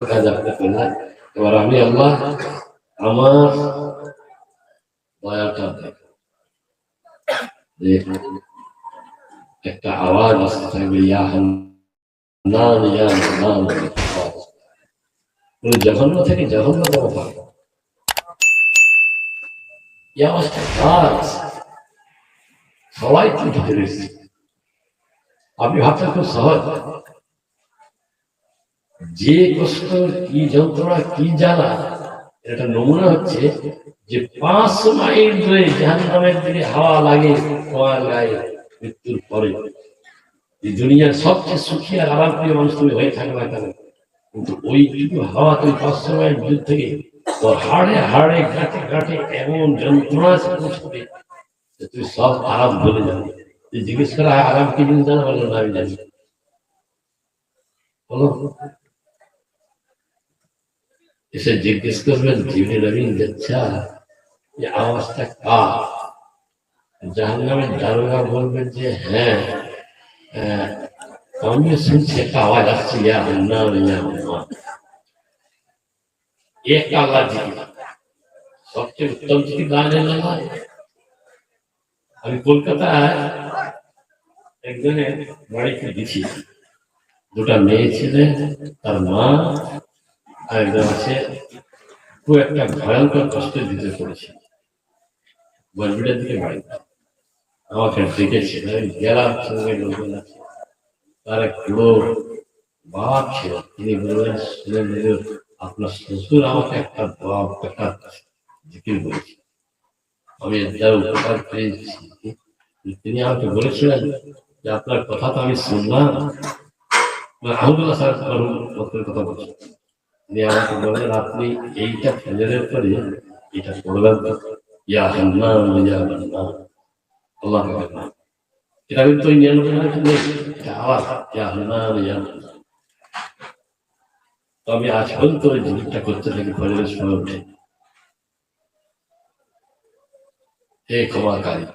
কাজ আপনি করলেন। এবার আমি আল্লাহ আমার দয়াটা একটা আওয়াজ আসতে থাকবে, ইয়া হান্নান ইয়া হান্নান। জঘন্য থেকে জঘন্যতম পাবে এই অবস্থা। কাজ সবাই কিন্তু ফেরেছে। আপনি ভাবছেন খুব সহজ, যে কষ্ট কি যন্ত্রণা কি জ্বালা, এটা নমুনা হচ্ছে যে 500 মাইল ধরে জাহান্নামের দিকে হাওয়া লাগে তোমার গায়ে মৃত্যুর পরে। এই দুনিয়ার সবচেয়ে সুখী আর আরাম প্রিয় মানুষ তুমি হয়ে থাকবে কেন, কিন্তু ওইটুকু হাওয়া তুমি 500 মাইল দূর থেকে তোর হাড়ে হাড়ে গাঁটে গাঁটে এমন যন্ত্রণা পৌঁছবে যে তুই সব আরাম ভুলে যাবে। তুই জিজ্ঞেস করা হয় আরাম কি জিনিস জানা, বললো না আমি জানি। বলো, এসে জিজ্ঞেস করবেন জিবরিল আমিন আচ্ছা এই আওয়াজটা কার? জাহান্নামের দারোগা বলবেন যে হ্যাঁ আমিও শুনছি একটা আওয়াজ আসছে, ইয়া হান্নান ইয়া হান্নান। এক আল্লাহ জিকির, সবচেয়ে উত্তম জিকির লা ইলাহা ইল্লাল্লাহ। আমি কলকাতায় একজনের বাড়িতে গেছি, দুটা মেয়ে ছিলেন, তার মা আর একজন আছে, খুব একটা ভয়ঙ্কর কষ্টের ভিতরে পড়েছে। বরবিটার দিকে বাড়ি, আমাকে ডেকেছে, গেলাম, সঙ্গে লোকজন আছে। তার এক পুরো বাপ ছিল, তিনি বললেন শুনেন আপনার শ্বশুর আমাকে একটা জিকির বলেছে, আমি যার উপকার পেয়েছি। তিনি আমাকে বলেছিলেন যে আপনার কথা তো আমি শুনলাম, আহমদুল্লাহ স্যার কথা বলছেন। তিনি আমাকে বললেন আপনি এইটা ফেলের পরে এটা করবেন, ইয়া হান্নান ইয়া হান্নান। আল্লাহ এটা কিন্তু 99 নেই, এটা আওয়াজ ইয়া হান্নান ইয়া হান্নান। তো আমি আজ পর্যন্ত ওই জিনিসটা করতে থাকি ফজরের সময় উঠে, হে ক্ষমাকারী।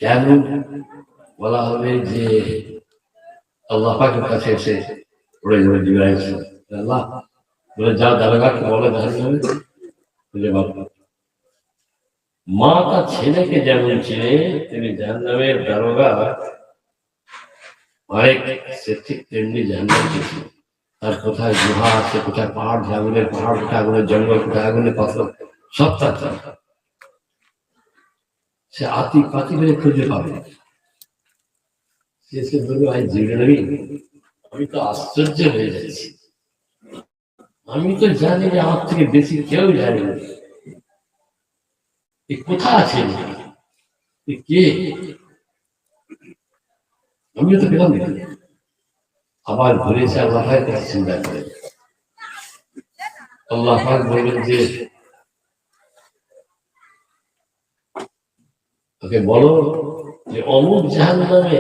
কেন বলা হবে যে আল্লাহ পাকের কাছে এসে পড়ে যাবে জিবরাইল, আল্লাহ বলে যা দারোগাকে বলে জাহান্নামে খুঁজে পাবো। মা তার ছেলেকে যেমন চিনে, তিনি জাহান্নামের দারোগা আরেক সে ঠিক তেমনি জাহান্নামকে চিনে। তার কোথায় গুহা আছে, কোথায় পাহাড়, আগুনের পাহাড়, কোথায় আগুনের জঙ্গল, কোথায় আগুনের পাথর, সব তার জানা। সে আতি পাতি করে খুঁজে পাবে। সে বলবে ভাই জিবরিল আমিন, আমি তো আশ্চর্য হয়ে যাচ্ছি, আমি তো জানি যে আমার থেকে বেশি কেউ জানে না, কোথায় আছে কে, আমিও তো পেলাম না। আবার ঘুরে এসে আল্লাহের কাছে চিন্তা করে, আল্লাহ পাক বলবেন যে ওকে বলো যে অমুক জাহান্নামে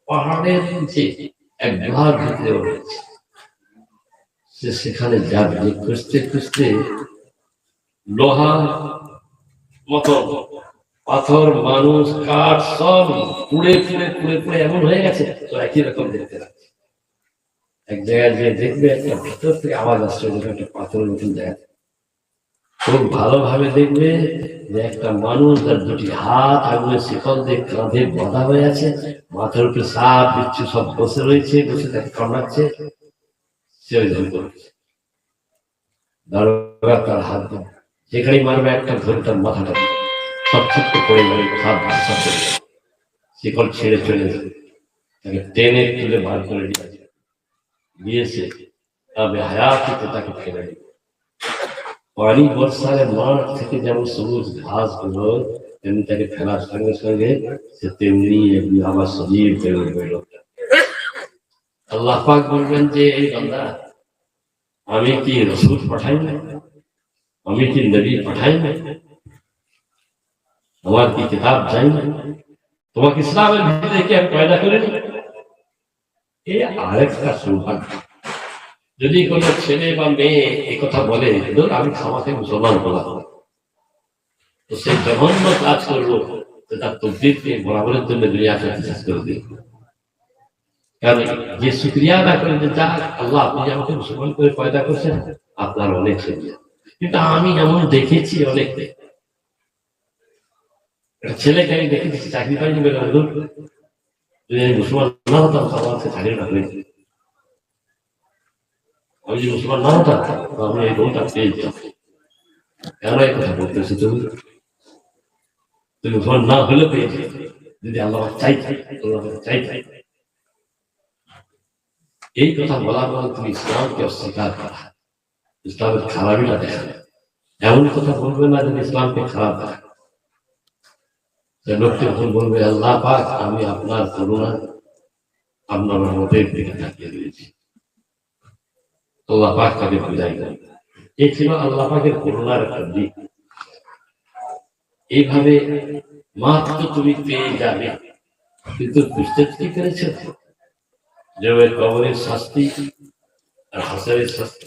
পাহাড়ের নিচে এক গুহার ভিতরে রয়েছে, সে সেখানে যাবে। খুঁজতে খুঁজতে লোহা মতো পাথর, মানুষ, কাঠ সব পুড়ে পুড়ে পুড়ে পুড়ে এমন হয়ে গেছে, তো একই রকম দেখতে লাগছে। এক জায়গায় যে দেখবে একটা ভিতর থেকে আওয়াজ আসছে, একটা পাথরের মতন জায়গা, খুব ভালোভাবে দেখবে যে একটা মানুষ তার দুটি হাত আগুনের শিকল দিয়ে কাঁধে বাঁধা হয়ে আছে, মাথার উপরে সাপ বিচ্ছু সব বসে রয়েছে, বসে তাকে কামড়াচ্ছে, সে ওই ধরে করছে। দারোগা তার হাত যেখানেই মারবে একটা ধরে তার মাথাটা সব ছোট্ট করে যাবে, খাপ সব করে যাবে, শিকল ছেড়ে চলে যাবে, তাকে টেনে তুলে বার করে দিয়েছে, তবে হায়াতিতে তাকে ফেলে দিবে। পানি বর্ষায় মাঠ থেকে যেমন সবুজ ঘাস গুলো তেমনি তাকে ফেলার সঙ্গে সঙ্গে সে তেমনি আবার সজীব হয়ে উঠবে লোকটা। আল্লাহ পাক বলবেন যে এই বান্দা, আমি কি রসুল পাঠাই না, আমি কি নবী পাঠাই না, আমার কি কিতাব চাই না, তোমাকে ইসলামের ভিতরে কি আমি পয়দা করিনি? এই আরেকটা সৌভাগ্য। যদি কোনো ছেলে বা মেয়ে এই কথা বলে ধর আমি খামাকে মুসলমান হলাম, তো সে জঘন্য কাজ করলো, তার তকদিরকে বরাবরের জন্য দুনিয়া শেষ করে দিল। কারণ যে শুকরিয়া আদা করে যে যা আল্লাহ আপনি যে আমাকে মুসলমান করে পয়দা করছেন, আপনার অনেক শুকরিয়া। কিন্তু আমি এমন দেখেছি অনেক, একটা ছেলেকে আমি দেখেছি চাকরি পাইনি বলে যদি আমি মুসলমান না হতাম আমার কাছে চাকরিটা হয়েছে। আমি যদি মুসলমান না হতাম আমি এই বউটা পেয়ে যেতাম। কেন এই কথা বলতেছি? তুমি তুমি মুসলমান না হলে পেয়ে যেত, যদি আল্লাহ চাই চাই। এই কথা বলার পর তুমি ইসলামকে অস্বীকার করা, ইসলামের খারাপিটা দেখা, এমন কথা বলবে না যদি ইসলামকে খারাপ দেখা। লোকটি যখন বলবে আল্লাহ পাক আমি আপনার করুণা আপনার রহমতের দিকে তাকিয়ে দিয়েছি, আল্লাহ পাক তাকে বুঝাই দেন। এই ছিল আল্লাহ পাকের করুণার একটা দিক। এইভাবে মাত্র তুমি পেয়ে যাবে, কিন্তু বুঝতে কি পেরেছ যে ওই কবরের শাস্তি আর হাসারের শাস্তি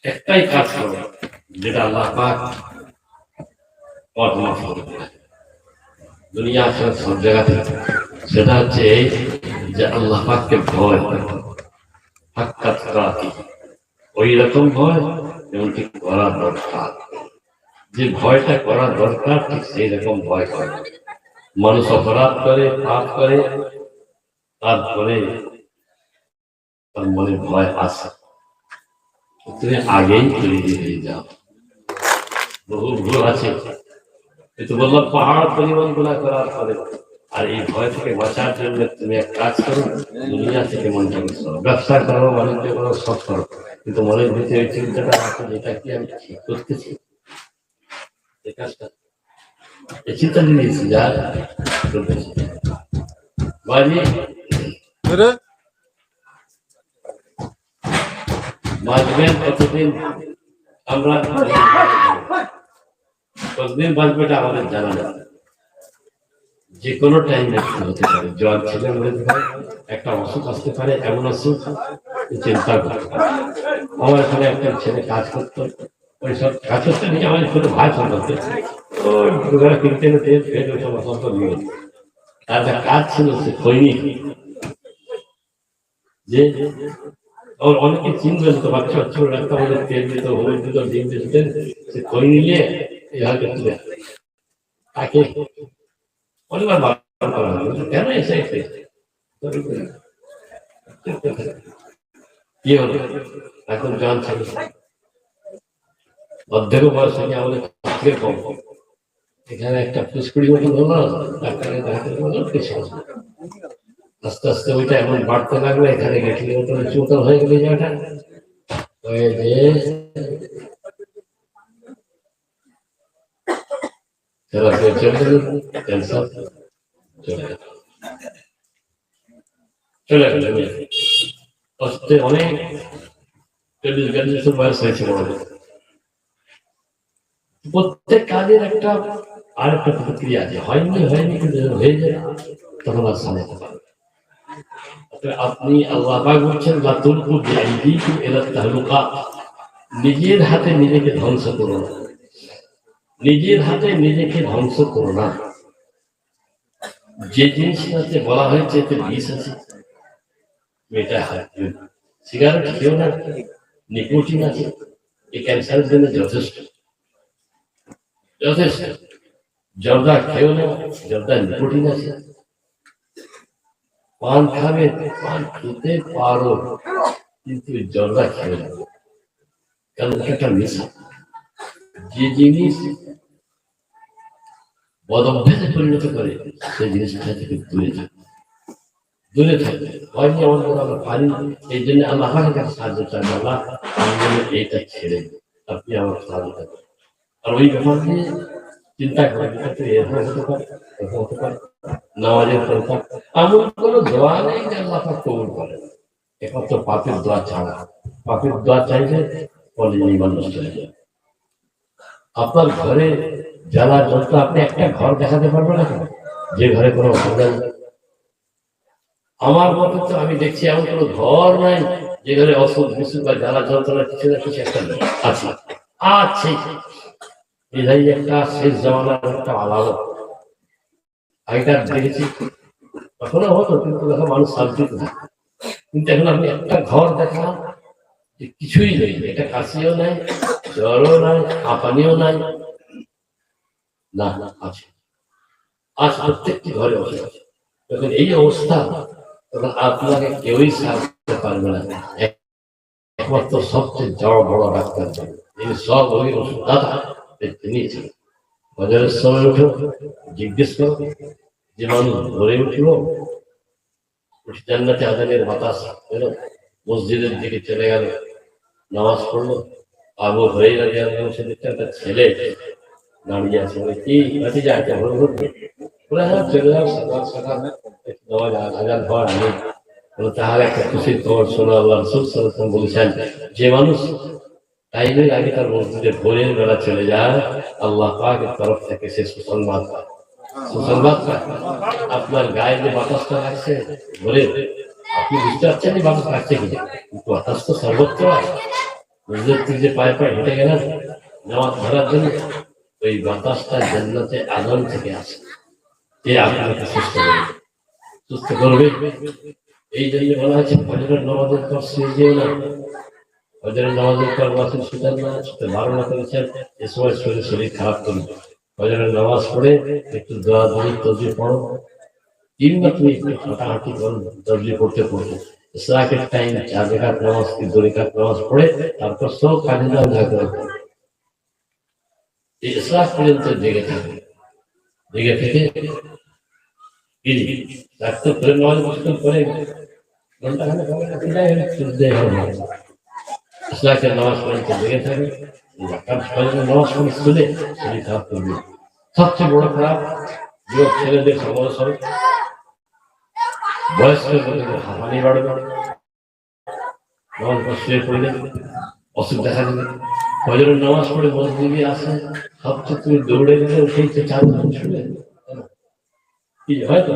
একটাই কাজ করো, যেটা আল্লাহ পাক পথ মাফ করে দুনিয়া আখিরাত সব জায়গাতে, সেটা হচ্ছে এই যে আল্লাহ পাককে ভয় হাক্কাত রাতি, ওই রকম ভয় যেমন ঠিক করা দরকার। যে ভয়টা করা দরকার ঠিক সেই রকম ভয় করে। মানুষ অপরাধ করে, পাপ করে, তারপরে তার মনে ভয় আসে, তুমি আগেই তৈরি হয়ে যাও। বহু ভুল আছে, কিন্তু বললাম পাহাড় পরিমাণ গুণা করার পরে। আর এই ভয় থেকে বাঁচার জন্য তুমি এক কাজ করো, দুনিয়া থেকে মনটাকে সরো, ব্যবসা করো, বাণিজ্য করো, সব করো, কিন্তু মনের ভিতরে ওই চিন্তাটা আছে যেটা কি আমি ঠিক করতেছি, এই কাজটা এই চিন্তা নিয়েছি যা করতেছি বাড়ি বাঁচবেন কতদিন, আমরা কতদিন বাঁচবে এটা আমাদের জানা নেই। যে কোনো টাইম মৃত্যু হতে পারে, জ্বর ছেলে হতে পারে, একটা অসুখ আসতে পারে, এমন অসুখ চিন্তা করতে পারে। আমার এখানে একটা ছেলে কাজ করতো, ওই সব কাজ করতে নিয়ে আমার ছোট ভাই সম্পর্কে ওই কিনতে ওই সব অসুস্থ নিয়ে তার একটা কাজ ছিল, সে খৈনি যে ওর অনেকে চিনবেন তো, বাচ্চা বাচ্চা রাখতে আমাদের তেল দিত, হলুদ দিত, ডিম দিতেন, সে খৈনি নিয়ে এইভাবে তুলে তাকে অনেকবার বারণ করা হলো, কেন এসে কি হলো এখন জন ছিল অর্ধেক বয়স থেকে আমাদের থেকে কম। এখানে একটা ফুসকুড়ি মতন হলো, ডাক্তারের দেখাতে হলো, কিছু আস্তে আস্তে ওইটা এমন বাড়তে লাগলো, এখানে গেটলি মতন চুতল হয়ে গেল জায়গাটা, হয়ে যে চলে গেল অনেক 40-42 বয়স হয়েছিল। প্রত্যেক কাজের একটা আর একটা প্রতিক্রিয়া আছে, হয়নি কিন্তু হয়ে যায় তখন আর সামলাতে পারবে। আপনি আল্লাহ পাক বলছেন নিজের হাতে নিজেকে ধ্বংস করো না, নিজের হাতে নিজেকে ধ্বংস করো না। যে জিনিসটাতে বলা হয়েছে এতে বিষ আছে, এটা সিগারেট খেয়েও না, নিকোটিন আছে, এই ক্যান্সারের জন্য যথেষ্ট যথেষ্ট। জর্দা খেয়েও না, জর্দা নিকোটিন আছে। পান খাবে, পান খেতে পারো, কিন্তু জর্দা খেয়ে না, কারণ একটা নেশা। যে জিনিস বদ অভ্যাসে পরিণত করে সেই জিনিসটা থেকে দূরে থাকবে। হয়নি আমাদের আমরা পারি, এই জন্য আমরা আপনার কাছে সাহায্য চাই, আল্লাহ আমি যেন এইটা ছেড়ে আপনি আমার সাহায্য থাকবেন। আর ওই ব্যাপার নিয়ে চিন্তা করেন, এরকম হতে পারে, এরকম হতে পারে। নামাজের সংখ্যা এমন কোনো দোয়া নেই যে আল্লাহ পাক কবুল করেন, একমাত্র পাপের দোয়া ছাড়া। পাপের দোয়া চাইলে বলে ইমান নষ্ট হয়ে যায়। আপনার ঘরে যারা যত, আপনি একটা ঘর দেখাতে পারবেন না যে ঘরে কোনো অসুবিধা নেই। আমার মতে তো আমি দেখছি এমন কোনো ঘর নাই যে ঘরে অসুখ বিসুখ বা জ্বালা যন্ত্রণা কিছু না কিছু একটা আছে। আছে এটাই একটা শেষ জমানার একটা আলাদা। আগেকার দেখেছি তখনও হতো, কিন্তু দেখো মানুষ শান্তিতে থাকে। কিন্তু এখন আপনি একটা ঘর দেখান যে কিছুই নেই, এটা কাশিও নাই, জ্বরও নাই, হাঁপানিও নাই, না আছে, আজ প্রত্যেকটি ঘরে বসে আছে। যখন এই অবস্থা, তখন আপনাকে কেউই সাহায্য পারবে না, একমাত্র সবচেয়ে বড় ডাক্তার যিনি সব ওই ওষুধ দাদা তিনি ছিলেন। ফজরের সময় উঠো, জিজ্ঞেস করো, যে মানুষ ভরে উঠলো, জান্নাতে আজানের বাতাস এলো, মসজিদের দিকে চলে গেল, নামাজ পড়লো। আবু হুরায়রা রাদিয়াল্লাহু আনহু একটা ছেলে দাঁড়িয়ে আছে, কি কাছে যায়, বলে হ্যাঁ চলে যাও, সকাল সকাল নামাজ আজান হওয়ার আগে। তাহলে একটা খুশির খবর শোনো, আল্লাহ রাসূল সাল্লাল্লাহু আলাইহি ওয়াসাল্লাম বলেছেন, যে মানুষ টাইমের আগে তার মসজিদে ভোরের বেলা চলে যায়, আল্লাহ পাকের তরফ থেকে সে সুসংবাদ পায়। সুসংবাদ পায়। আপনার গায়ে যে বাতাসটা লাগছে ভোরে, আপনি বুঝতে পারছেন যে বাতাস লাগছে কিনা, কিন্তু বাতাস তো সর্বত্র আছে। মসজিদ থেকে যে পায়ে পায়ে হেঁটে গেলেন নামাজ ধরার জন্য, ওই বাতাসটা জান্নাতে আগুন থেকে আসে, যে আপনাকে সুস্থ করবে, সুস্থ করবে। এই জন্য বলা হয়েছে ফজরের নামাজের পর শুয়ে যেও না, ফজরের নামাজের পর রাসূল শুতেন না, শুতে বারণ করেছেন, এ সময় শরীর খারাপ করবে। ফজরের নামাজ পড়ে একটু দোয়া দরুদ তসবিহ পড়ো, কিংবা তুমি একটু হাঁটাহাঁটি করো, তসবিহ পড়তে পড়তে। ইশরাকের টাইম 4 রাকাত নামাজ কি 2 রাকাত নামাজ পড়ে তারপর সব কাজে যাও, ঝগড়া করো। এই ইশরাক পর্যন্ত জেগে থাকে, জেগে থেকে রাখতে করে নামাজ মুশকিল করে ঘন্টা ইশরাকের নামাজ পর্যন্ত জেগে থাকে, নামাজ পড়ে শুনে শরীর খারাপ করবে। সবচেয়ে বড় খারাপ যুবক ছেলেদের সমস্যা, বয়স্ক হাঁপানি বাড়বে, নামাজ পড়ে শুয়ে পড়লে অসুখ দেখা দেবে। ফজরের নামাজ পড়ে মসজিদে আসে, সবচেয়ে তুমি দৌড়ে গেলে উঠেই চার শুনে কি হয়তো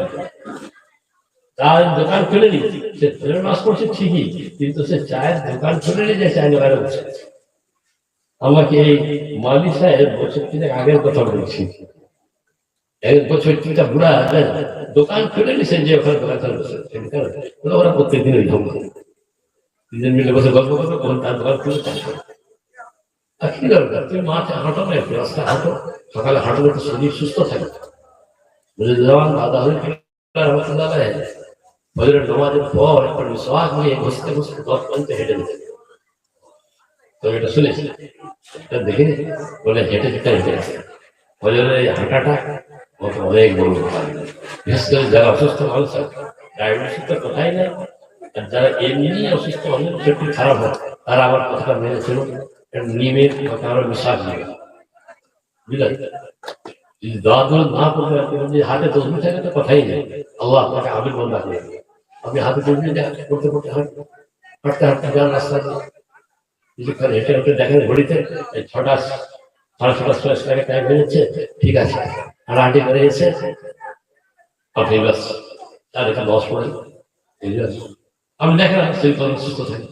চায়ের দোকান খুলে নি, সে ফজরের নামাজ পড়ছে ঠিকই, কিন্তু সে চায়ের দোকান খুলে নিয়ে যায়, চায়ের দোকানে বসে। আমাকে এই মালি সাহেব বছর 3 আগের কথা বলছি, এক বছর 3টা বুড়া দোকান খুলে নিছে, যে ওখানে দোকান বসে ওরা প্রত্যেকদিন ওই ঢঙ্গ তিনজন মিলে বসে গল্প করবে, তখন তার দোকান খুলে চাষ করে। আর কি দরকার, তুমি মাঠে হাঁটো না, একটু রাস্তা হাঁটো, সকালে হাঁটলে তো শরীর সুস্থ থাকে। বুঝে যাওয়ান দাদা হয়ে ফজরের নামাজের পর একটা মিসওয়াক নিয়ে বসতে বসতে 10 পর্যন্ত হেঁটে যেতে। তো এটা শুনেছি, এটা দেখে বলে হেঁটে যেতে হেঁটে আছে ফজরের এই হাঁটাটা অনেক বড় ব্যাপার। বিশেষ করে যারা অসুস্থ মানুষ আছে, ডায়াবেটিস তো কথাই নেই, আর যারা এমনি অসুস্থ অনেক শরীর খারাপ হয়, তারা আমার কথাটা মেনে ছিল, নিমের কথা আরো বিশ্বাস নেবে, বুঝলেন। যদি দোয়া দোয়া না করতে পারতেন, যদি হাতে তসবিহ থাকে তো কথাই নেই, আল্লাহ আপনাকে আবির বন্ধা করে দেবে। আপনি হাতে তসবিহ করতে করতে হাঁটতে হাঁটতে যান রাস্তা দিয়ে, কিছুক্ষণ হেঁটে হেঁটে দেখেন ঘড়িতে 6টা 6:30 6 টাকা টাইম হয়ে যাচ্ছে, ঠিক আছে, হাঁটাহাঁটি করে এসে আপনি বাস 4:10 পড়েন, আমি দেখেন শরীর তখন সুস্থ থাকে।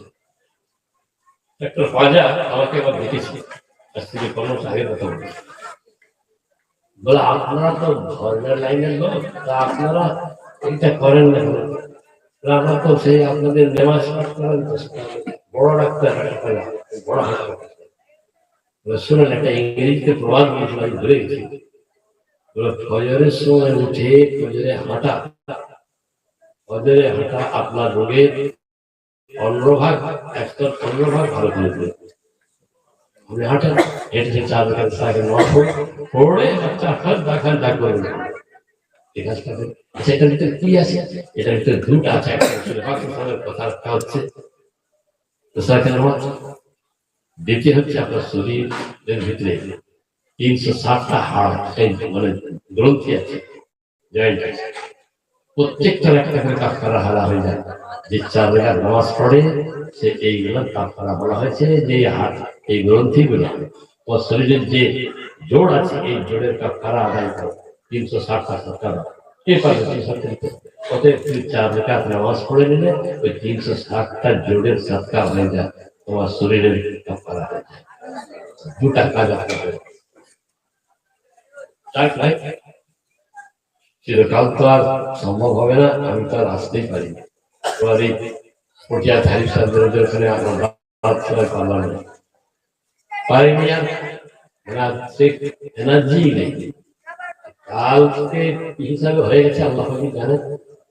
একটা ফাজা আমাকে আবার দেখেছি, আজ থেকে 15 বছর আগের কথা বলছি, বলে আপনারা তো ধর্মের লাইনের লোক, তা আপনারা এটা করেন না, আমরা তো সেই আপনাদের নেমাজ বড় ডাক্তার বড় হাসপাতাল শুনেন, একটা ইংরেজিতে প্রবাদ বলেছিল, আমি ধরে গেছি, ফজরের সময় উঠে ফজরে হাঁটা আপনার রোগের 15 ভাগ 15 ভাগ ভালো করে দেবে। আপনি হাঁটেন, হেঁটে 4 রাকাত সালাতের নামাজ পড়ে 4 ঘন্টা করবেন, ঠিক আছে। আচ্ছা, এটার ভিতরে কি আছে? এটার ভিতরে দুটো আছে, কথা রাখা হচ্ছে সালাতের নামাজ, দ্বিতীয় হচ্ছে আপনার শরীরের ভিতরে 360টা হাড় মানে গ্রন্থি আছে, জয়েন্ট আছে, প্রত্যেকটার একটা করে কাফারা হারা হয়ে যায়। যে 4 রাকাত নামাজ পড়ে সে এইগুলো কাফারা বলা হয়েছে, যে হাড় এই গ্রন্থিগুলো ও শরীরের যে জোড় আছে, এই জোড়ের কাফারা আদায় করে 360টা সৎকারা। এই পদ্ধতি সত্যি ওদের 4 রাকাত নামাজ পড়ে নিলে ওই 360টা জোড়ের সৎকার হয়ে যায়, তোমার শরীরের কাফারা হয়ে যায়। দুটা কাজ আপনাদের চিরকাল তো আর সম্ভব হবে না, আমি তো আর আসতেই পারি না। তোমার এই পটিয়া ধারি সাহেবের ওখানে আমার রাত ছাড়া পারলাম না, পারিনি আর, এনার্জি নেই। কালকে কি হিসাবে হয়ে গেছে আল্লাহ পাকি জানে,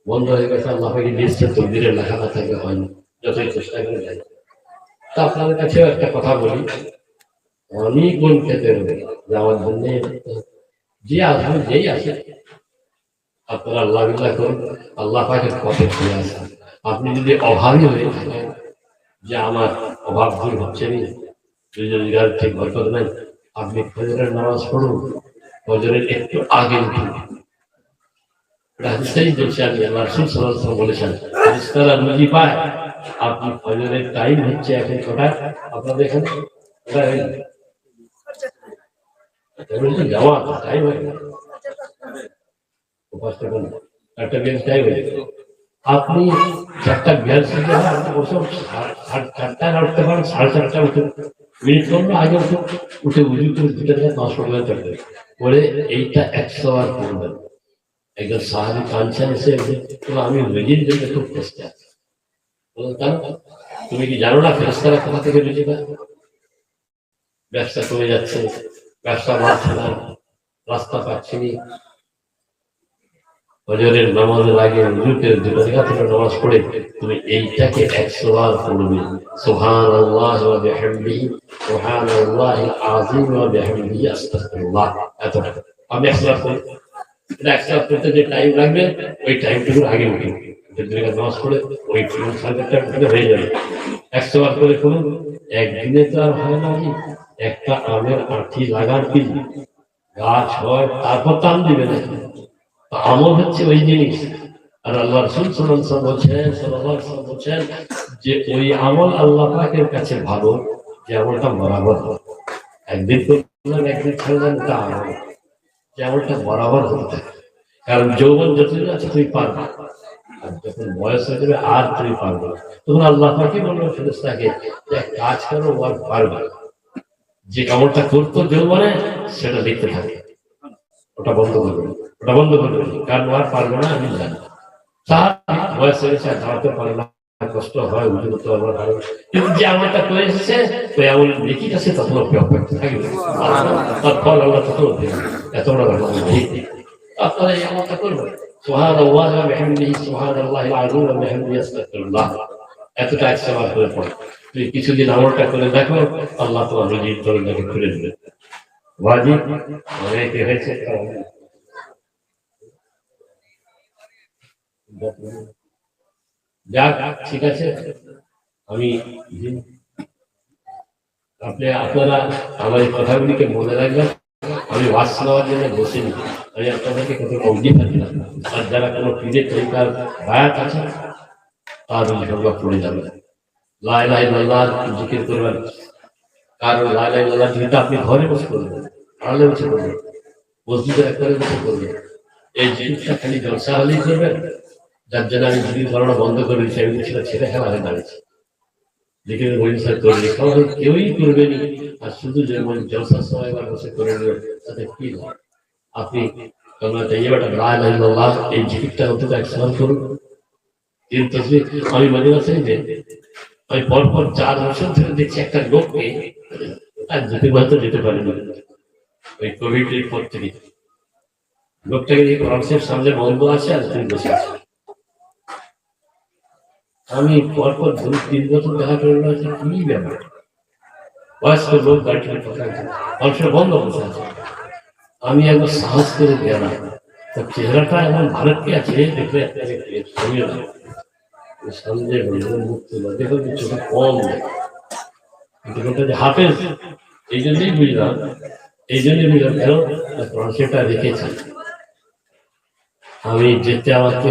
বন্ধ হয়ে গেছে আল্লাহ পাকি নিশ্চয় তকদিরে লেখা না থাকে হয়নি, যতই চেষ্টা করে যাই। তা আপনাদের কাছেও একটা কথা বলি, অনেক গুণ খেতে হবে যে আমার জন্য যে আসবে যেই আসে আপনারা আল্লাহ বিল্লাহ করুন, আল্লাহ পাকের পথে ফিরে আসেন। আপনি যদি অভাবী হয়ে থাকেন যে আমার অভাব দূর হচ্ছে না, রোজগার ঠিক বরকত নাই, আপনি ফজরের নামাজ পড়ুন, ফজরের একটু আগে উঠুন। হাদিসেই বলছে, আমি আল্লাহ রাসূল সাল্লাল্লাহু আলাইহি ওয়াসাল্লাম বলেছেন, ফেরেশতারা রুজি পায়, আপনি ফজরের টাইম হচ্ছে এখন কটায় আপনাদের এখানে? যাওয়া টাইম হয় না, একটা বেঞ্চ টাইম হয়ে গেছে। আপনি 4:42 বসে 4:30 উঠতে পারেন, 4:30 উঠে মিনিট কমলে আগে উঠে উজু করে 5 চলবে বলে এইটা 100 বার করবেন। একজন সাহাবী কাঁদছেন এসে, আমি রুজির জন্য খুব কষ্টে আছি। বলতাম, তুমি কি জানো না ফেরেশতারা কোথা থেকে রুজি পায়? ব্যবসা কমে যাচ্ছে, ব্যবসা বাড়ছে না, রাস্তা পাচ্ছি না, ফজরের নামাজের আগে উজুতে 2 রাকাত নামাজ পড়ে তুমি এইটাকে 100 বার পড়বে, সুবহানাল্লাহি ওয়া বিহামদিহি সুবহানাল্লাহিল আযীম ওয়া বিহামদিহি আস্তাগফিরুল্লাহ। এত আমি 100 বার পড়ি, এটা 100 বার পড়তে যে টাইম লাগবে ওই টাইমটুকু আগে উঠি, 2 রাকাত নামাজ পড়ে ওই 4:30 হয়ে যাবে। 100 বার করে করুন, একদিনে তো আর হয় না। একটা আমের আঁটি লাগার কি গাছ হয়, তারপর টান দিবে না। আমল হচ্ছে ওই জিনিস। আর আল্লাহ রাসূল সাল্লাল্লাহু আলাইহি বলছেন যে ওই আমল আল্লাহ পাকের কাছে ভালো যে আমলটা বরাবর, একদিন করলেন একদিন ছাড়লেন, তা আমল যে আমলটা বরাবর হতে থাকে। কারণ যৌবন যতদিন আছে তুমি পারবে, আর যখন বয়স হয়ে যাবে আর তুমি পারবে না, তখন আল্লাহ পাকে বলবে ফেরেশতাকে যে কাজ করো, আর পারবে যে আমলটা করতো যৌবনে সেটা লিখতে থাকে, ওটা বন্ধ করবে, ওটা বন্ধ করবে, কারণ আর পারবে না আমি জানি। তার বয়স হয়ে গেছে, দাঁড়াতে পারে না, কষ্ট হয়, উঠে করতে পারবে না, কিন্তু যে আমলটা করে এসেছে ওই আমল লিখি আছে, তখন অপেক্ষা থাকবে, তার ফল আল্লাহ তখন এত বড় আপনারা এই আমলটা করবেন, সুবহানাল্লাহি ওয়া বিহামদিহি সুবহানাল্লাহিল আযীম ওয়া বিহামদিহি আস্তাগফিরুল্লাহ। এতটা 100 বার করে পড়ো, তুই কিছুদিন আমলটা করে দেখো, আল্লাহ তোমার রুজির দরজাকে খুলে দেবে। ওয়াজিব অনেকে হয়েছে, যাক ঠিক আছে। আমি আপনারা আমার এই কথাগুলিকে মনে রাখবেন। আমি ওয়াজ শোনাবার জন্য বসিনি, আমি আপনাদেরকে কত অবধি থাকি না। আর যারা কোনো পীরের তরিকার বায়াত আছে তার ইনশাআল্লাহ পড়ে যাবে, লা ইলাহা ইল্লাল্লাহ জিকির করবেন। কারণ লা ইলাহা ইল্লাল্লাহ জিকিরটা আপনি ঘরে বসে করবেন, আড়ালে বসে করবেন, মসজিদের একবারে বসে করবেন। এই জিনিসটা খালি জলসা হলেই করবেন। যার জন্য আমি জিকির করানো বন্ধ করে দিচ্ছি, আমি সেটা ছেড়ে খেলা হয়ে দাঁড়িয়েছি। জিকিরের বহিষ্কার করে কেউই করবেনি, আর শুধু যেমন জলসার সময় বসে করে নেবেন, তাতে কি হয়? আপনি এই জিকিরটা অন্তত 100 বার করুন। কিন্তু আমি মাঝে মাঝে যে আমি পরপর 4 বছর ধরে দেখছি একটা লোককে আর জিকির মাত্র যেতে পারেনি, ওই কোভিড পর থেকে লোকটাকে এই কনসেপ্ট সামনে বন্ধ আছে আর তুমি বসে আছে। আমি পরপর 2-3 বছর দেখা করলাম যে কি ব্যাপার, বয়স্ক লোক গাড়ি মানুষের বন্ধ বসে আছে। আমি একবার সাহস করে গেলাম, তার চেহারাটা এমন ভারতকে আছে দেখলে সন্দেহ মুক্তি দেখো কিছুটা কম, কিন্তু হাফেজ এই জন্যই বুঝলাম, কেন সেটা রেখেছি। আমি যেতে আমাকে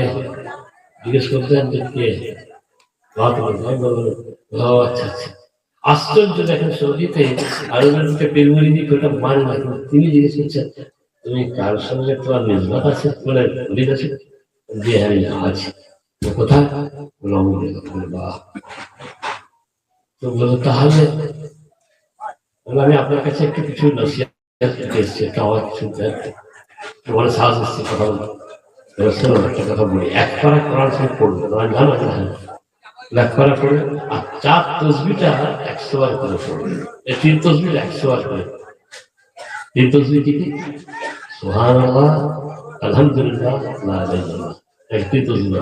জিজ্ঞেস করতেন যে কে, আচ্ছা আচ্ছা, আশ্চর্য দেখেন সৌদিতে আরবের পেলমুড়ি দিয়ে ওটা মান না, তিনি জিজ্ঞেস করছেন তুমি কার সঙ্গে তোমার নিজবাত আছে, বলে উলিদ আছে, যে আমি আছি, কোথায়? তো বলো তাহলে আমি আপনার কাছে একটু কিছু নসিহত এসেছি, একটা আমার কিছু বলে সাহস এসছে কথা বলবো। রাসূল একটা কথা বলি, এক পারা কোরআন শরীফ পড়বে নয় জানো এক পারা পড়ে আর 4 তাসবিহটা 100 বার করে পড়বে। এই 3 তাসবিহ 100 বার করে। 3 তাসবিহ কি? সুবহানাল্লাহ, আলহামদুলিল্লাহ, লা ইলাহা ইল্লাল্লাহ। এই 3 তাসবিহ।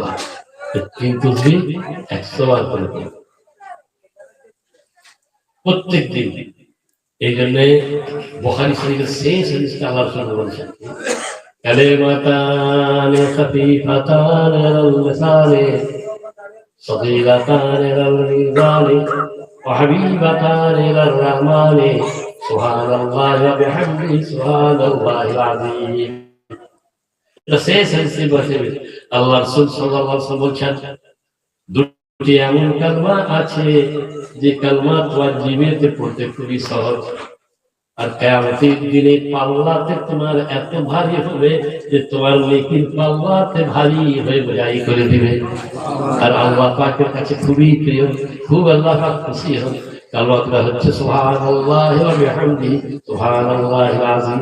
এই 3 তাসবিহ 100 বার করে পড়বে প্রত্যেকদিন। এই জন্য বুখারী শরীফের শেষ হাদিসটা আল্লাহ রাসূল বলেছেন, কালিমাতানি খাফীফাতানি আলাল লিসানি সগীরাতানি আলাল মিজানি ওয়া হাবীবাতানি ইলার রাহমানি সুবহানাল্লাহি ওয়া বিহামদিহি সুবহানাল্লাহিল আযীম। এটা শেষ হাদিসে বসে আল্লাহ রাসূল সাল্লাল্লাহু আলাইহি ওয়াসাল্লাম বলেছেন, দুটি এমন কালমা আছে যে কালমা তোমার জীবনে পড়তে খুবই সহজ, আর কিয়ামতের দিনে পাল্লাতে তোমার এত ভারী হবে যে তোমার নেকির পাল্লাতে ভারী হয়ে বোঝাই করে দিবে। আর আল্লাহ পাকের কাছে খুবই প্রিয়, খুব আল্লাহ পাক খুশি হন। কালমাটা হচ্ছে সুবহানাল্লাহি ওয়া বিহামদিহি সুবহানাল্লাহিল আযীম।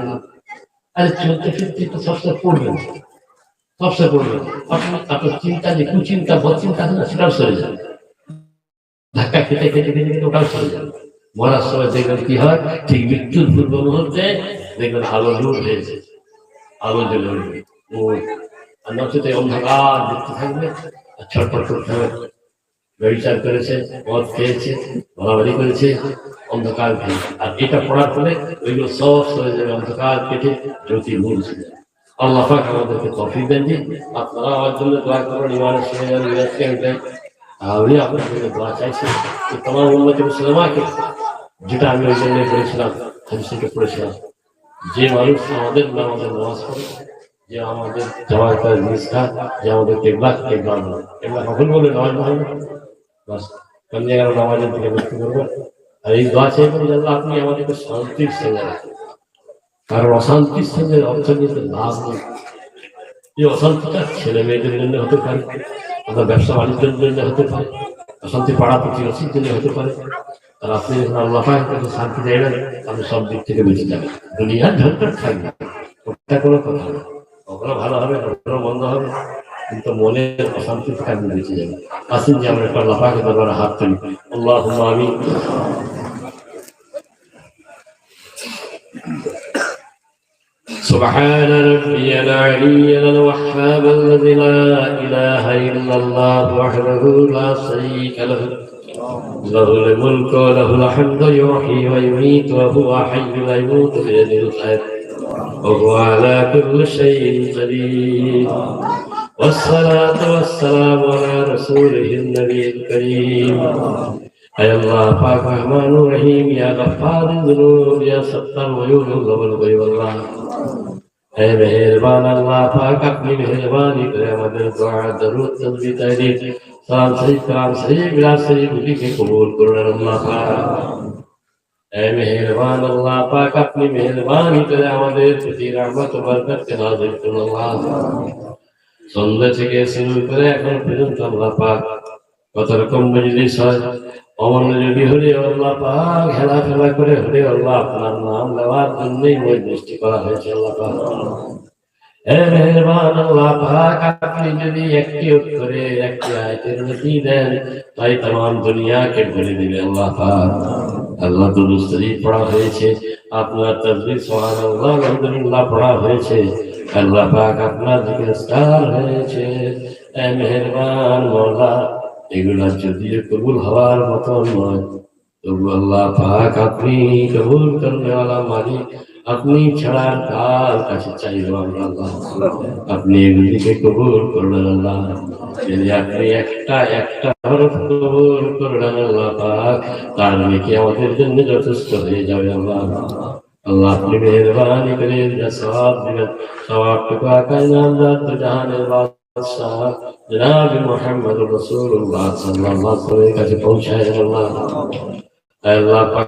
আর চলতে ফিরতে তো সবসময় পড়বেন, সবসময় পড়বেন। আপনার চিন্তা যে কুচিন্তা বদচিন্তা আছে না, সেটাও সরে যাবে। ধাক্কা খেতে খেতে খেতে খেতে ওটাও চলে যাবে। মরার সময় দেখবেন কি হয়, ঠিক মৃত্যুর পূর্ব মুহূর্তে দেখবেন আলো দূর হয়েছে, আলো জ্বলে উঠবে। ও আর নচেতে অন্ধকার দেখতে থাকবে আর ছটফট করতে হবে। ব্যভিচার করেছে, মদ খেয়েছে, মারামারি করেছে, অন্ধকার ভেঙে। আর এটা পড়ার ফলে ওইগুলো সব সরে যাবে, অন্ধকার কেটে জ্যোতি মূল ছিল। আল্লাহ পাক আমাদেরকে তৌফিক দেন। আপনারা আমার জন্য দোয়া করুন, ইমানের সঙ্গে যেন মিরাজকে দেন। আমি আপনার জন্য দোয়া চাইছি যে তোমার উম্মতে মুসলিমাকে, যেটা আমি ওই জন্য পড়েছিলাম, হাদিসে পড়েছিলাম, যে মানুষ আমাদের নামাজ পড়ে, যে আমাদের জামাত করে জিনিস খায়, যে আমাদের কেবলা কখন বলে নামাজ পড়ে বাস কোন জায়গায় নামাজের দিকে লক্ষ্য করবেন। আর এই দোয়া চাইবেন যেন আপনি আমাদেরকে শান্তির সঙ্গে রাখেন, কারণ অশান্তির সঙ্গে অর্থনীতিতে লাভ নেই। এই অশান্তিটা ছেলে মেয়েদের জন্য হতে পারে, আপনার ব্যবসা বাণিজ্যের জন্য হতে পারে, অশান্তি পাড়া প্রতিবেশীর জন্য হতে পারে। আর আপনি যখন আল্লাহ পাকের কাছে শান্তি চাইবেন, আপনি সব দিক থেকে বেঁচে যাবেন, দুনিয়ার ঝঞ্ঝট থাকবে, ওটা কোনো কথা না। কখনো ভালো হবে, কখনো মন্দ হবে, কিন্তু মনের অশান্তি থেকে আপনি বেঁচে যাবেন। আসুন যে আমরা একটা আল্লাহ পাকের দরবারে হাত তুলি। আল্লাহুম্মা আমিন। سبحان ربي العلي الوهاب الذي لا إله إلا الله وحده لا شريك له، له الملك وله الحمد يحيي ويميت وهو حي لا يموت بيده الخير وهو على كل شيء قدير، والصلاة والسلام على رسوله النبي الكريم। اے اللہ پاک رحمان الرحیم، یا غفار الذنوب، یا ستر العیوب والغیب اللہ، اے مہربان اللہ پاک اپنی مہربانی کرے ہمارے دعا درود تسبیح تحلیل سلام شریف کلام شریف میراث شریف کے قبول کرے اللہ پاک۔ اے مہربان اللہ پاک اپنی مہربانی کرے ہمارے প্রতি রহমত ও বরকত কে নাযিল করুন আল্লাহ। সন্ধ্যা থেকে শুরু করে এখন পর্যন্ত আল্লাহ পাক কত রকম মজলিস হয়, অমনোযোগী হলে আল্লাহ পাক খেলাফেলা করে হলে আল্লাহ আপনার নাম নেওয়ার জন্যই মজলিসটি করা হয়েছে আল্লাহ পাক। হে মেহেরবান আল্লাহ পাক, আপনি যদি একটি অক্ষরে একটি আয়াতের নতি দেন, তাই तमाम দুনিয়াকে ভরে দিবে আল্লাহ পাক। আল্লাহ দুরূদ শরীফ পড়া হয়েছে, আপনার তাসবিহ সুবহানাল্লাহ আলহামদুলিল্লাহ পড়া হয়েছে, আল্লাহ পাক আপনার জিকির আজকার হয়েছে। হে মেহেরবান মওলা, এগুলা যদিও কবুল হওয়ার মতো নয়, তবু আল্লাহ পাক আপনি কবুল করনেওয়ালা মালিক, আপনি ছাড়া কার কাছে চাইব আমরা আল্লাহ? আপনি এগুলিকে কবুল করলেন আল্লাহ। যদি আপনি একটা হরফ কবুল করলেন আল্লাহ পাক, তার নাকি আমাদের জন্য যথেষ্ট হয়ে যাবে আল্লাহ। আল্লাহ আপনি মেহেরবানি করে যা সওয়াব দিবেন, সওয়াবটুকু আকায় নামদার তো জাহানের বাদশাহ জনাব মুহাম্মদ রাসূলুল্লাহ সাল্লাল্লাহু আলাইহি ওয়াসাল্লামের কাছে পৌঁছায় আল্লাহ। আল্লাহ পাক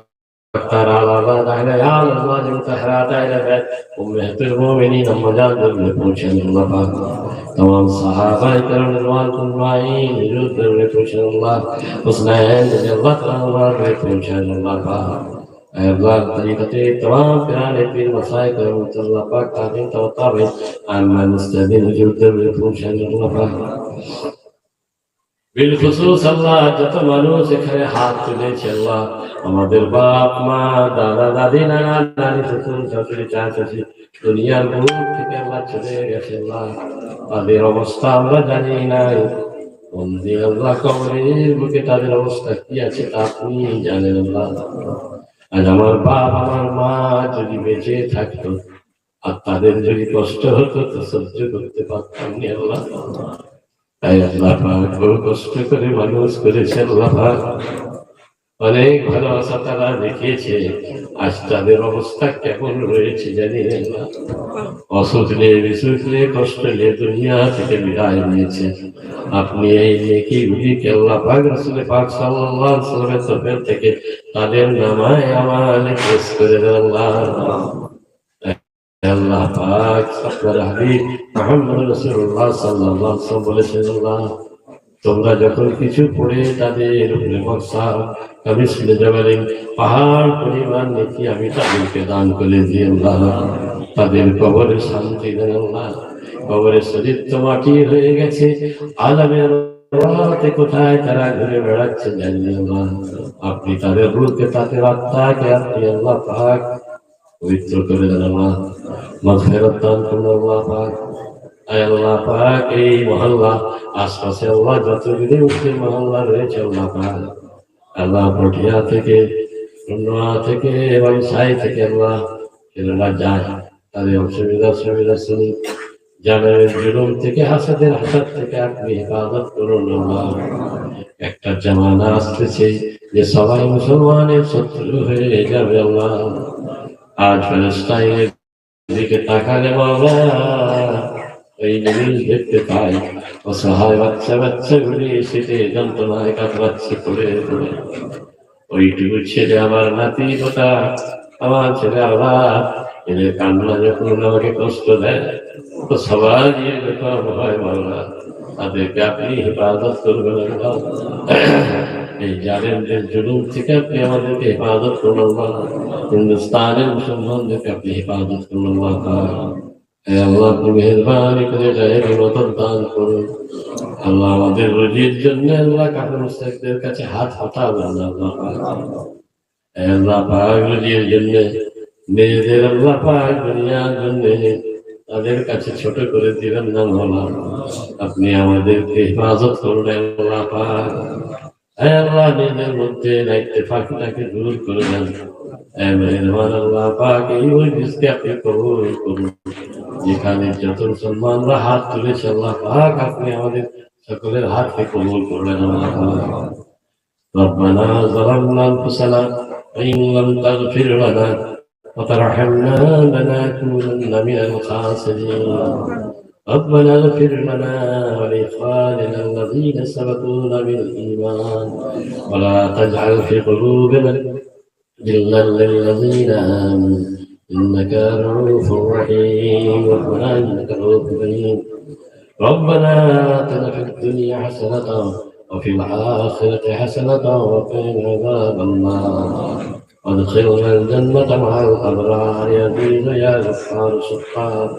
তার আলাদা দায়রা আল্লাহ মুতাহারাত আইলাবে উম্মাতুল মুমিনিন আমাদের পৌঁছায় আল্লাহ পাক। तमाम সাহাবায়ে কেরাম রাদিয়াল্লাহু আনহুম নিরুদ্রে পৌঁছায় আল্লাহ। হুসনাইন রাদিয়াল্লাহু তাআলা পৌঁছায় আল্লাহ পাক। अल्लाह तरीक़ते तमाम प्यारे पीर मसाइल को अल्लाह पाक ताक़ी तवताबे आमन मुस्तदीन जुद्द बिलफुशन अल्लाह बिलखुसूस अल्लाह যত মানুষ এখানে হাত তুলেছে আল্লাহ আমাদের বাপ মা দাদা দাদি নানা নানি শ্বশুর শাশুড়ি চাচি দুনিয়ার বুক থেকে আল্লাহ চলে গেছে আল্লাহ তাদের অবস্থা আমরা জানি না বন্দি আল্লাহ কবরের বুকে তাদের অবস্থা কি আছে তা আপনি জানেন আল্লাহ আজ আমার বাপ আমার মা যদি বেঁচে থাকতো আর তাদের যদি কষ্ট হতো তো সহ্য করতে পারতাম না আল্লাহ তাই আল্লাহ পাক বড় কষ্ট করে মানুষ করেছে আল্লাহ পাক অনেক ভালোবাসা তারা দেখিয়েছে আজ তাদের অবস্থা কেমন রয়েছে জানি না অসুখ নিয়ে বিসুখ নিয়ে কষ্ট নিয়ে দুনিয়া থেকে বিদায় নিয়েছে আপনি এই নেকিগুলিকে আল্লাহ পাক রাসূল পাক সাল্লাল্লাহু আলাইহি ওয়াসাল্লামের তরফ থেকে তাদের নামায় আমালে পেশ করে দেন আল্লাহ আল্লাহ পাক আপনার হাবিব মুহাম্মদ রাসূলুল্লাহ সাল্লাল্লাহু আলাইহি ওয়াসাল্লাম বলেছেন আল্লাহ তোমরা যখন কিছু পড়ে তাদের উপরে বর্ষা কামিসলে জাবালিন পাহাড় পরিমাণ নেকি আমি তাদেরকে দান করে দিই আল্লাহ তাদের কবরে শান্তি দেন আল্লাহ কবরে শরীর তো মাটি হয়ে গেছে আলামের রাতে কোথায় তারা ঘুরে বেড়াচ্ছে জানি আল্লাহ আপনি তাদের রূহকে তাদের আত্মাকে আপনি আল্লাহ পাক পবিত্র করে দেন আল্লাহ মাগফিরাত দান করুন আল্লাহ পাক আয় আল্লাহ পাক এই মহল্লা আশপাশে আল্লাহ যতগুলি মুসলিম মহল্লা রয়েছে আল্লাহ পাক আল্লাহ পটিয়া থেকে রুন্না থেকে বাংসাই থেকে আল্লাহ ছেলেরা যায় তাদের অসুবিধা শুনি জানের জুলুম থেকে হাসাদের হাসাদ থেকে আপনি হেফাজত করুন আল্লাহ একটা জামানা আসতেছে যে সবাই মুসলমানের শত্রু হয়ে যাবে আল্লাহ আজ ফিলিস্তিনের দিকে তাকালে বাবা ওই নিউজ দেখতে পাই অসহায় বাচ্চাগুলি শীতে যন্ত্রণায় কাতরাচ্ছে পড়ে পড়ে ওইটুকু ছেলে আমার নাতি ওটা আমার ছেলে আল্লাহ এদের কান্না যখন আমাকে কষ্ট দেয় তো সবাই এরকম হয় বাবা তাদেরকে আপনি হেফাজত করবেন এই জালেমদের জুলুম থেকে আপনি আমাদেরকে হেফাজত করুন আল্লাহ হিন্দুস্তানের মুসলমানদেরকে আপনি হেফাজত করুন আল্লাহ আল্লাহ আপনি মেহরবানি করে গায়ের মদত দান করুন আল্লাহ আমাদের রুজির জন্য আল্লাহ কাফের মুশরিকদের কাছে হাত হটাবেন না আল্লাহ আল্লাহ পাক রুজির জন্য মেয়েদের আল্লাহ পাক দুনিয়ার জন্য তাদের কাছে ছোট করে দিবেন না আল্লাহ আপনি আমাদেরকে হেফাজত করুন আল্লাহ পাক আল্লাহ নিজের মধ্যে ইত্তেফাকটাকে দূর করে দেন মেহরবান আল্লাহ পাক এই মজলিসকে আপনি কবুল করুন যেখানে যত মুসলমানরা হাত তুলেছে আল্লাহ পাক আপনি আমাদের সকলের হাতকে কবুল করবেন আল্লাহ পাক ربنا ظلمنا أنفسنا وإن لم تغفر لنا وترحمنا لنكونن من الخاسرين ربنا اغفر لنا ولإخواننا الذين سبقونا بالإيمان ولا تجعل في قلوبنا غلا للذين آمنوا إنك رؤوف رحيم ربنا إنك رؤوف رحيم ربنا آتنا في الدنيا حسنة وفي الآخرة حسنة وقنا عذاب النار وادخلنا الجنة مع الأبرار يا عزيز يا غفار شكار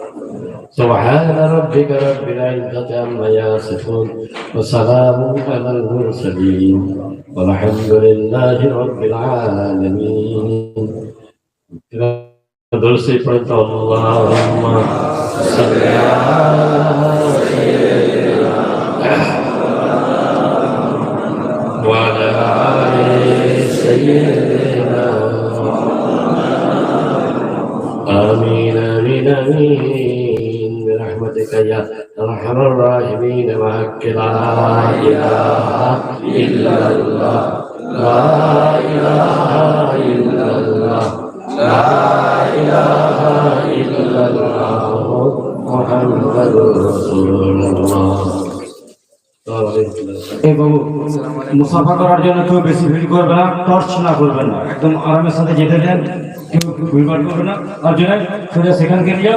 سبحان ربك رب العزة عما يصفون وسلام على المرسلين والحمد لله رب العالمين درسي فرد اللهم صل على وعلى آل سيدنا آمين آمين آمين برحمتك يا أرحم الراحمين وحق لا إله إلا الله لا إله إلا الله لا إله إلا الله محمد رسول الله এবং মুসাফা করার জন্য কেউ বেশি ভিড় করবে না, টর্চ না করবেন না, একদম আরামের সাথে যেতে দেন, কেউ ভিড় করবে না। আর জন্য সেখানকে নিয়ে